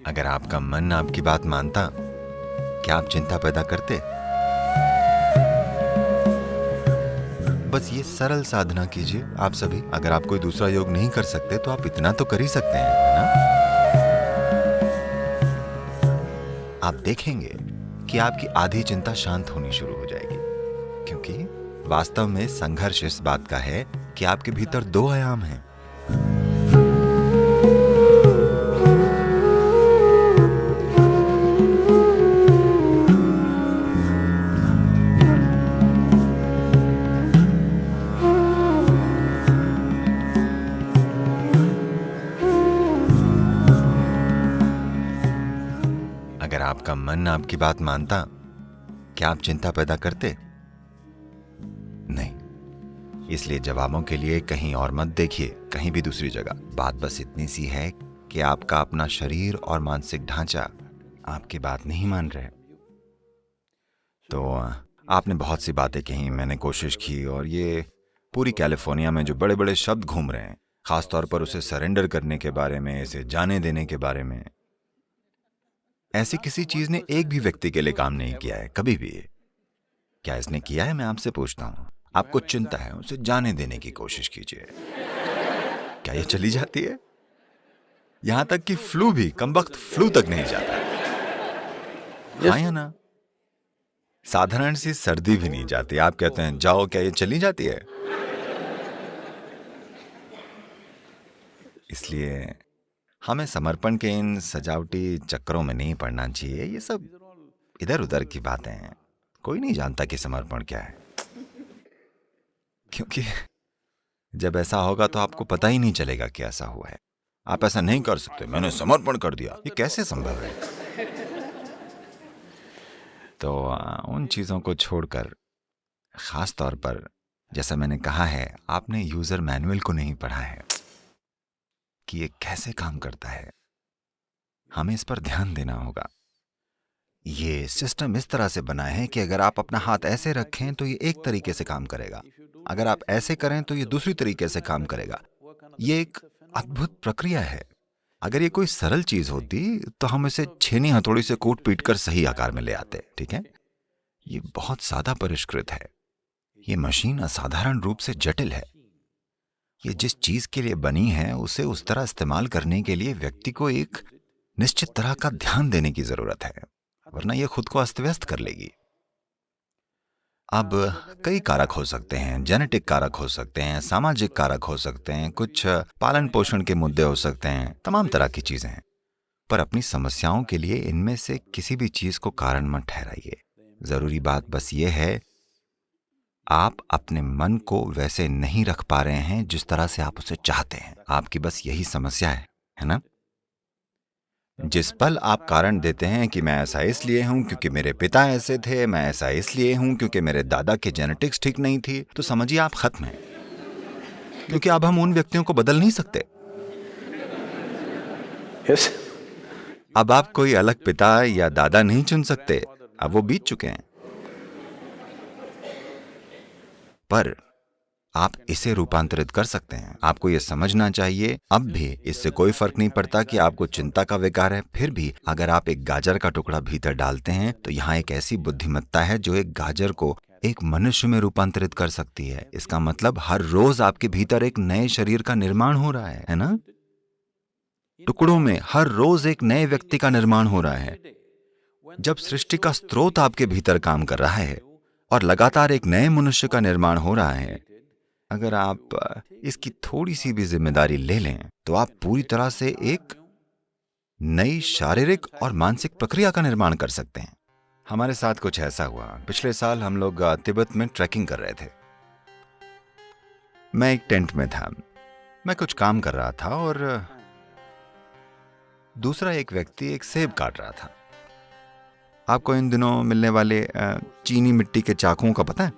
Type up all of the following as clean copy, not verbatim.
अगर आपका मन आपकी बात मानता, क्या आप चिंता पैदा करते? बस ये सरल साधना कीजिए आप सभी। अगर आप कोई दूसरा योग नहीं कर सकते तो आप इतना तो कर ही सकते हैं, है ना? आप देखेंगे कि आपकी आधी चिंता शांत होनी शुरू हो जाएगी, क्योंकि वास्तव में संघर्ष इस बात का है कि आपके भीतर दो आयाम हैं। अगर आपका मन आपकी बात मानता, क्या आप चिंता पैदा करते? नहीं। इसलिए जवाबों के लिए कहीं और मत देखिए, कहीं भी दूसरी जगह। बात बस इतनी सी है कि आपका अपना शरीर और मानसिक ढांचा आपकी बात नहीं मान रहे। तो आपने बहुत सी बातें कही, मैंने कोशिश की, और ये पूरी कैलिफोर्निया में जो बड़े बड़े शब्द घूम रहे हैं, खासतौर पर उसे सरेंडर करने के बारे में, इसे जाने देने के बारे में, ऐसी किसी चीज ने एक भी व्यक्ति के लिए काम नहीं किया है कभी भी। क्या इसने किया है? मैं आपसे पूछता हूं। आपको चिंता है, उसे जाने देने की कोशिश कीजिए। क्या ये चली जाती है? यहां तक कि फ्लू भी, कमबख्त फ्लू तक नहीं जाता। हाँ या ना? साधारण सी सर्दी भी नहीं जाती। आप कहते हैं जाओ, क्या ये चली जाती है? इसलिए हमें समर्पण के इन सजावटी चक्करों में नहीं पड़ना चाहिए। ये सब इधर उधर की बातें हैं। कोई नहीं जानता कि समर्पण क्या है, क्योंकि जब ऐसा होगा तो आपको पता ही नहीं चलेगा कि ऐसा हुआ है। आप ऐसा नहीं कर सकते, मैंने समर्पण कर दिया, ये कैसे संभव है? तो उन चीजों को छोड़कर, खास तौर पर जैसा मैंने कहा है, आपने यूजर मैनुअल को नहीं पढ़ा है कि ये कैसे काम करता है। हमें इस पर ध्यान देना होगा। ये सिस्टम इस तरह से बना है कि अगर आप अपना हाथ ऐसे रखें तो ये एक तरीके से काम करेगा, अगर आप ऐसे करें तो ये दूसरी तरीके से काम करेगा। ये एक अद्भुत प्रक्रिया है। अगर ये कोई सरल चीज होती तो हम इसे छेनी हथौड़ी से कूट पीट कर सही आकार में ले आते, ठीक है? ये बहुत सादा परिष्कृत है। ये मशीन असाधारण रूप से जटिल है। ये जिस चीज के लिए बनी है उसे उस तरह इस्तेमाल करने के लिए व्यक्ति को एक निश्चित तरह का ध्यान देने की जरूरत है, वरना यह खुद को अस्त व्यस्त कर लेगी। अब कई कारक हो सकते हैं, जेनेटिक कारक हो सकते हैं, सामाजिक कारक हो सकते हैं, कुछ पालन पोषण के मुद्दे हो सकते हैं, तमाम तरह की चीजें हैं। पर अपनी समस्याओं के लिए इनमें से किसी भी चीज को कारण मत ठहराइए। जरूरी बात बस ये है, आप अपने मन को वैसे नहीं रख पा रहे हैं जिस तरह से आप उसे चाहते हैं। आपकी बस यही समस्या है ना? जिस पल आप कारण देते हैं कि मैं ऐसा इसलिए हूं क्योंकि मेरे पिता ऐसे थे, मैं ऐसा इसलिए हूं क्योंकि मेरे दादा की जेनेटिक्स ठीक नहीं थी, तो समझिए आप खत्म हैं। क्योंकि अब हम उन व्यक्तियों को बदल नहीं सकते। Yes. अब आप कोई अलग पिता या दादा नहीं चुन सकते, अब वो बीत चुके हैं। पर आप इसे रूपांतरित कर सकते हैं। आपको यह समझना चाहिए, अब भी इससे कोई फर्क नहीं पड़ता कि आपको चिंता का विकार है। फिर भी अगर आप एक गाजर का टुकड़ा भीतर डालते हैं तो यहाँ एक ऐसी बुद्धिमत्ता है जो एक गाजर को एक मनुष्य में रूपांतरित कर सकती है। इसका मतलब हर रोज आपके भीतर एक नए शरीर का निर्माण हो रहा है ना? टुकड़ों में हर रोज एक नए व्यक्ति का निर्माण हो रहा है। जब सृष्टि का स्रोत आपके भीतर काम कर रहा है और लगातार एक नए मनुष्य का निर्माण हो रहा है, अगर आप इसकी थोड़ी सी भी जिम्मेदारी ले लें तो आप पूरी तरह से एक नई शारीरिक और मानसिक प्रक्रिया का निर्माण कर सकते हैं। हमारे साथ कुछ ऐसा हुआ। पिछले साल हम लोग तिब्बत में ट्रैकिंग कर रहे थे। मैं एक टेंट में था, मैं कुछ काम कर रहा था और दूसरा एक व्यक्ति एक सेब काट रहा था। आपको इन दिनों मिलने वाले चीनी मिट्टी के चाकुओं का पता है?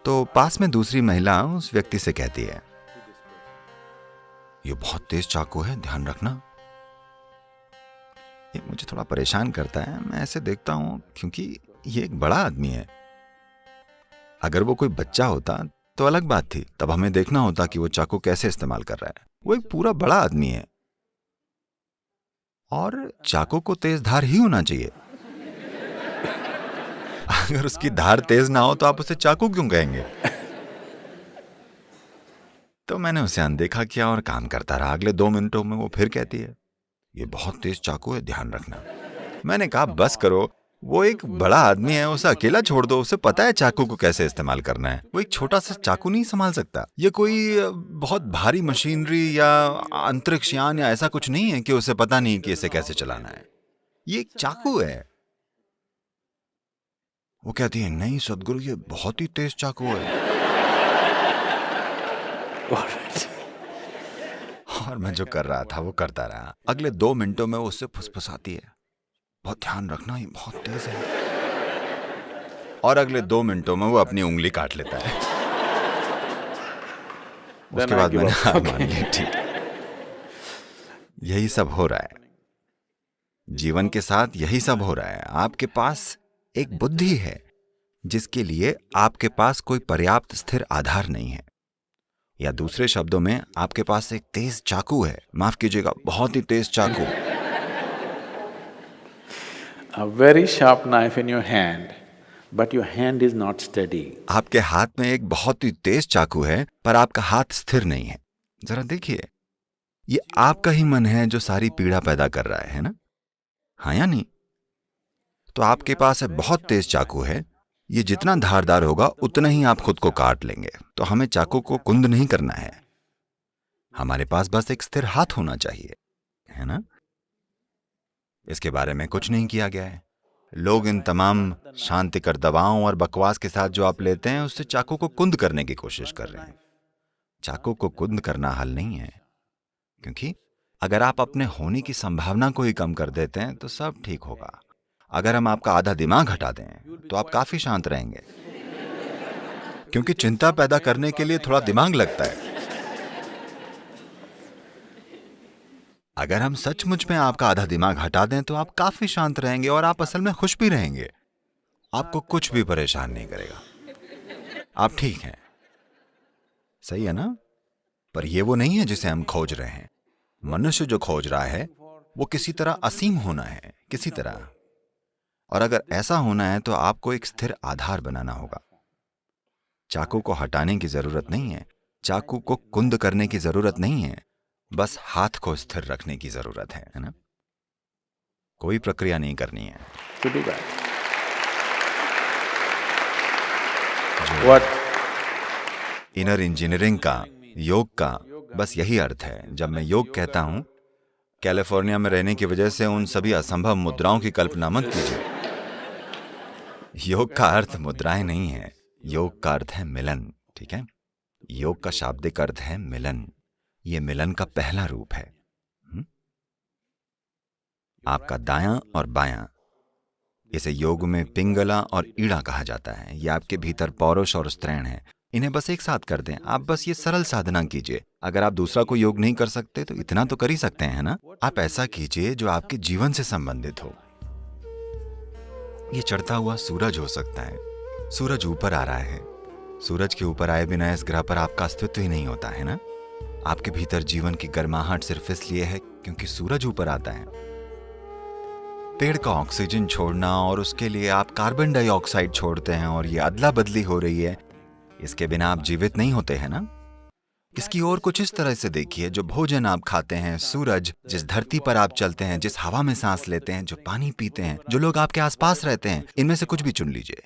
तो पास में दूसरी महिला उस व्यक्ति से कहती है, ये बहुत तेज चाकू है, ध्यान रखना। ये मुझे थोड़ा परेशान करता है। मैं ऐसे देखता हूं क्योंकि ये एक बड़ा आदमी है। अगर वो कोई बच्चा होता तो अलग बात थी, तब हमें देखना होता कि वो चाकू कैसे इस्तेमाल कर रहा है। वो एक पूरा बड़ा आदमी है। और चाकू को तेज धार ही होना चाहिए। अगर उसकी धार तेज ना हो तो आप उसे चाकू क्यों कहेंगे? तो मैंने उसे अनदेखा किया और काम करता रहा। अगले 2 मिनटों में वो फिर कहती है, ये बहुत तेज चाकू है, ध्यान रखना। मैंने कहा बस करो, वो एक बड़ा आदमी है, उसे अकेला छोड़ दो, उसे पता है चाकू को कैसे इस्तेमाल करना है। वो एक छोटा सा चाकू नहीं संभाल सकता। ये कोई बहुत भारी मशीनरी या अंतरिक्ष यान या ऐसा कुछ नहीं है कि उसे पता नहीं कि इसे कैसे चलाना है। ये एक चाकू है। वो कहती है, नहीं सदगुरु, ये बहुत ही तेज चाकू है। और मैं जो कर रहा था वो करता रहा। अगले 2 मिनटों में वो उससे फुसफुसाती है, बहुत ध्यान रखना, ये बहुत तेज है। और अगले 2 मिनटों में वो अपनी उंगली काट लेता है। उसके बाद मैंने हार मान ली। ठीक, यही सब हो रहा है जीवन के साथ, यही सब हो रहा है। आपके पास एक बुद्धि है जिसके लिए आपके पास कोई पर्याप्त स्थिर आधार नहीं है, या दूसरे शब्दों में आपके पास एक तेज चाकू है, माफ कीजिएगा, बहुत ही तेज चाकू। A very sharp knife in your hand, but your hand is not steady. आपके हाथ में एक बहुत ही तेज चाकू है पर आपका हाथ स्थिर नहीं है। जरा देखिए, ये आपका ही मन है जो सारी पीड़ा पैदा कर रहा है ना? हाँ या नहीं? तो आपके पास है बहुत तेज चाकू है, ये जितना धारदार होगा उतना ही आप खुद को काट लेंगे। तो हमें चाकू को कुंद नहीं करना है, हमारे पास बस एक स्थिर हाथ होना चाहिए, है ना? इसके बारे में कुछ नहीं किया गया है। लोग इन तमाम शांतिकर दवाओं और बकवास के साथ जो आप लेते हैं उससे चाकू को कुंद करने की कोशिश कर रहे हैं। चाकू को कुंद करना हल नहीं है, क्योंकि अगर आप अपने होने की संभावना को ही कम कर देते हैं तो सब ठीक होगा। अगर हम आपका आधा दिमाग हटा दें तो आप काफी शांत रहेंगे, क्योंकि चिंता पैदा करने के लिए थोड़ा दिमाग लगता है। अगर हम सचमुच में आपका आधा दिमाग हटा दें तो आप काफी शांत रहेंगे और आप असल में खुश भी रहेंगे। आपको कुछ भी परेशान नहीं करेगा, आप ठीक हैं। सही है ना? पर यह वो नहीं है जिसे हम खोज रहे हैं। मनुष्य जो खोज रहा है वो किसी तरह असीम होना है, किसी तरह। और अगर ऐसा होना है तो आपको एक स्थिर आधार बनाना होगा। चाकू को हटाने की जरूरत नहीं है, चाकू को कुंद करने की जरूरत नहीं है, बस हाथ को स्थिर रखने की जरूरत है ना? कोई प्रक्रिया नहीं करनी है। इनर इंजीनियरिंग का, योग का बस यही अर्थ है। जब मैं योग कहता हूं, कैलिफोर्निया में रहने की वजह से उन सभी असंभव मुद्राओं की कल्पना मत कीजिए। योग का अर्थ मुद्राएं नहीं है, योग का अर्थ है मिलन। ठीक है? योग का शाब्दिक अर्थ है मिलन। ये मिलन का पहला रूप है। आपका दायां और बायां, इसे योग में पिंगला और ईड़ा कहा जाता है। ये आपके भीतर पौरुष और स्त्रैण है। इन्हें बस एक साथ कर दें। आप बस ये सरल साधना कीजिए। अगर आप दूसरा कोई योग नहीं कर सकते तो इतना तो कर ही सकते हैं ना? आप ऐसा कीजिए जो आपके जीवन से संबंधित हो। ये चढ़ता हुआ सूरज हो सकता है। सूरज ऊपर आ रहा है, सूरज के ऊपर आए बिना इस ग्रह पर आपका अस्तित्व ही नहीं होता है ना? आपके भीतर जीवन की गर्माहट सिर्फ इसलिए है क्योंकि सूरज ऊपर आता है। पेड़ का ऑक्सीजन छोड़ना और उसके लिए आप कार्बन डाइऑक्साइड छोड़ते हैं और ये अदला बदली हो रही है। इसके बिना आप जीवित नहीं होते हैं ना? इसकी ओर कुछ इस तरह से देखिए, जो भोजन आप खाते हैं, सूरज, जिस धरती पर आप चलते हैं, जिस हवा में सांस लेते हैं, जो पानी पीते हैं, जो लोग आपके आसपास रहते हैं, इनमें से कुछ भी चुन लीजिए।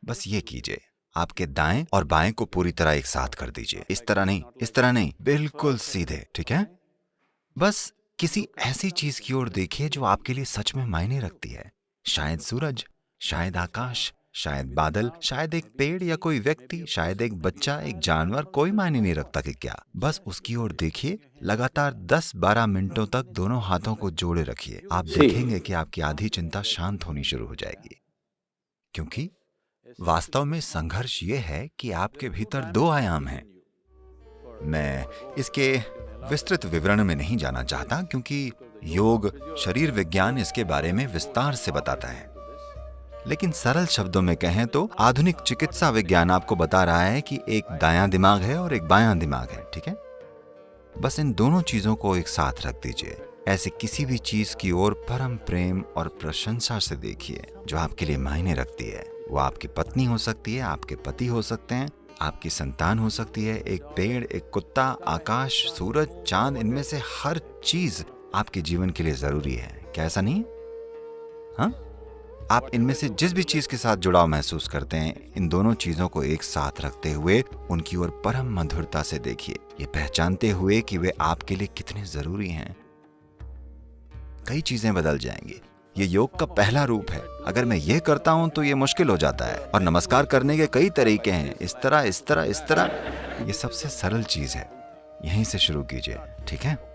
बस ये कीजिए, आपके दाएं और बाएं को पूरी तरह एक साथ कर दीजिए। इस तरह नहीं, इस तरह नहीं, बिल्कुल सीधे। ठीक है? बस किसी ऐसी चीज की ओर देखिए जो आपके लिए सच में मायने रखती है। शायद सूरज, शायद आकाश, शायद बादल, शायद एक पेड़ या कोई व्यक्ति, शायद एक बच्चा, एक जानवर, कोई मायने नहीं रखता कि क्या। बस उसकी ओर देखिए। लगातार 10-12 मिनटों तक दोनों हाथों को जोड़े रखिए। आप देखेंगे कि आपकी आधी चिंता शांत होनी शुरू हो जाएगी। क्योंकि वास्तव में संघर्ष ये है कि आपके भीतर 2 आयाम हैं। मैं इसके विस्तृत विवरण में नहीं जाना चाहता, क्योंकि योग, शरीर विज्ञान इसके बारे में विस्तार से बताता है। लेकिन सरल शब्दों में कहें तो आधुनिक चिकित्सा विज्ञान आपको बता रहा है कि एक दायां दिमाग है और एक बायां दिमाग है। ठीक है? बस इन दोनों चीजों को एक साथ रख दीजिए। ऐसे किसी भी चीज की ओर परम प्रेम और प्रशंसा से देखिए जो आपके लिए मायने रखती है। वो आपकी पत्नी हो सकती है, आपके पति हो सकते हैं, आपकी संतान हो सकती है, एक पेड़, एक कुत्ता, आकाश, सूरज, चांद, इनमें से हर चीज आपके जीवन के लिए जरूरी है। क्या ऐसा नहीं? हाँ, आप इनमें से जिस भी चीज के साथ जुड़ाव महसूस करते हैं, इन दोनों चीजों को एक साथ रखते हुए उनकी ओर परम मधुरता से देखिए, ये पहचानते हुए कि वे आपके लिए कितने जरूरी हैं। कई चीजें बदल जाएंगी। ये योग का पहला रूप है। अगर मैं ये करता हूं तो ये मुश्किल हो जाता है। और नमस्कार करने के कई तरीके हैं, इस तरह इस तरह इस तरह। ये सबसे सरल चीज है। यहीं से शुरू कीजिए, ठीक है?